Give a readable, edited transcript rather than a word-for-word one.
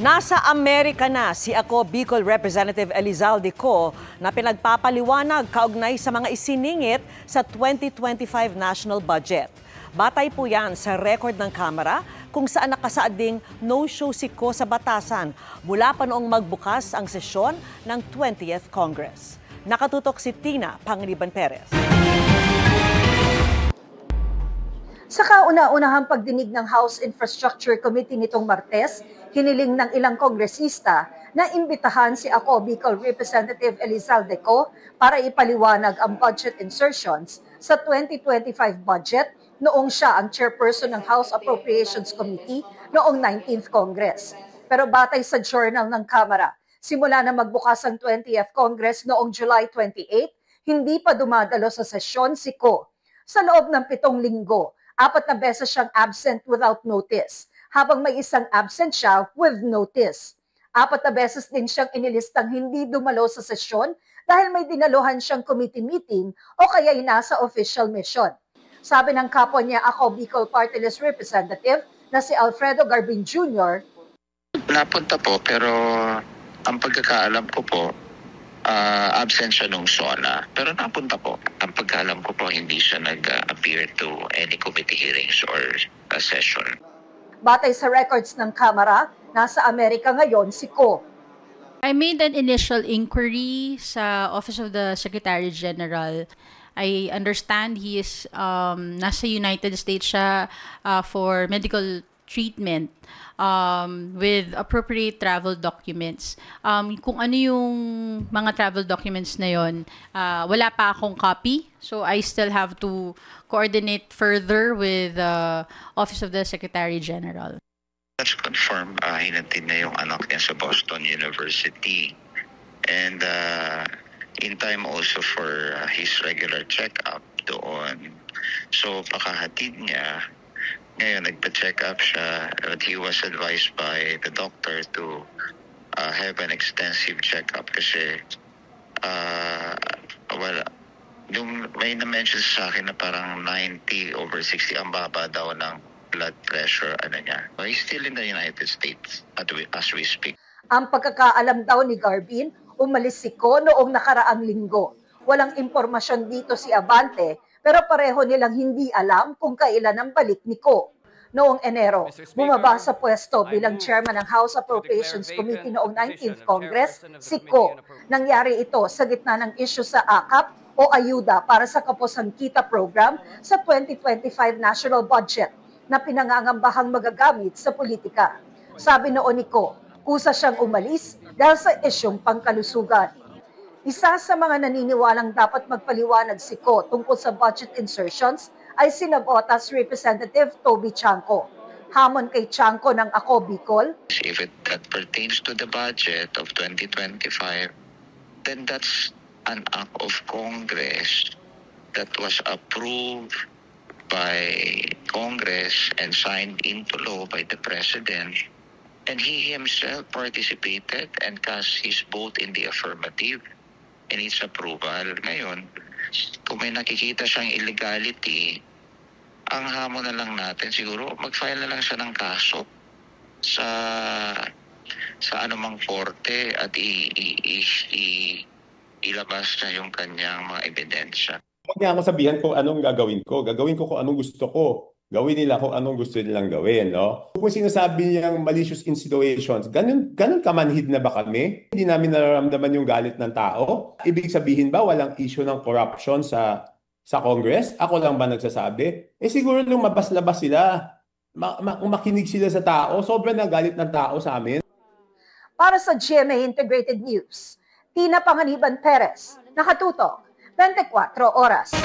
Nasa Amerika na si Ako Bicol Representative Elizalde Co na pinagpapaliwanag kaugnay sa mga isiningit sa 2025 national budget. Batay po yan sa record ng Kamara kung saan nakasaad ding no-show si Co sa batasan mula pa noong magbukas ang sesyon ng 20th Congress. Nakatutok si Tina Pangiliban Perez. Sa kauna-unahang pagdinig ng House Infrastructure Committee nitong Martes, hiniling ng ilang kongresista na imbitahan si Ako Bicol Representative Elizalde Co para ipaliwanag ang budget insertions sa 2025 budget noong siya ang chairperson ng House Appropriations Committee noong 19th Congress. Pero batay sa journal ng Kamara, simula na magbukas ang 20th Congress noong July 28, hindi pa dumadalo sa sesyon si Co. Sa loob ng 7 linggo, 4 na beses siyang absent without notice, habang may isang absent siya with notice. 4 na beses din siyang inilistang hindi dumalo sa sesyon dahil may dinaluhan siyang committee meeting o kaya'y nasa official mission. Sabi ng kapwa niya Ako Bicol Party List Representative na si Alfredo Garbin Jr., napunta po pero ang pagkakaalam ko po, absent siya nung SONA. Pero napunta po. Ang pagkaalam ko po, hindi siya nag-appear to any committee hearings or session. batay sa records ng Kamara, nasa Amerika ngayon si Co. I made an initial inquiry sa Office of the Secretary General. I understand he is nasa United States siya for medical treatment with appropriate travel documents. Kung ano yung mga travel documents na yon, wala pa akong copy. So I still have to coordinate further with the Office of the Secretary General. That's confirmed. Hinatid na yung anak niya sa Boston University. And in time also for his regular check-up doon. So pakahatid niya, ngayon nagpa-check up siya, but he was advised by the doctor to have an extensive check-up kasi may na-mention sa akin na parang 90/60 ang baba daw ng blood pressure niya. He's still in the United States as we speak. Ang pagkakaalam daw ni Garbin, umalis si Co noong nakaraang linggo. Walang impormasyon dito si Abante, pero pareho nilang hindi alam kung kailan ang balik ni Co. Noong Enero, bumaba sa pwesto bilang chairman ng House Appropriations Committee noong 19th Congress, si Co. Nangyari ito sa gitna ng issue sa AKAP o ayuda para sa Kapusan Kita program sa 2025 national budget na pinangangambahang magagamit sa politika. Sabi noon ni Co, kusa siyang umalis dahil sa isyong pangkalusugan. Isa sa mga naniniwalang dapat magpaliwanag si Co tungkol sa budget insertions ay si Navotas Representative Toby Chanco. Hamon kay Chanco ng Ako Bicol, If that pertains to the budget of 2025, then that's an act of Congress that was approved by Congress and signed into law by the President. And he himself participated and cast his vote in the affirmative in its approval. Ngayon, kung may nakikita siyang illegality, ang hamon na lang natin siguro mag-file na lang siya ng kaso sa anumang korte at ilabas na yung kanyang mga ebidensya. Huwag niya ako sabihan kung anong gagawin ko. Gagawin ko kung anong gusto ko. Gawin nila kung anong gusto nilang gawin, no? Kung sinasabi niyang malicious insinuations, ganun kamanhid na ba kami? Hindi namin nararamdaman yung galit ng tao? Ibig sabihin ba walang issue ng corruption sa Congress? Ako lang ba nagsasabi? Siguro lumabas-labas sila. Makinig sila sa tao. Sobrang nagalit ng tao sa amin. para sa GMA Integrated News, Tina Pangiliban Perez, nakatutok, 24 oras.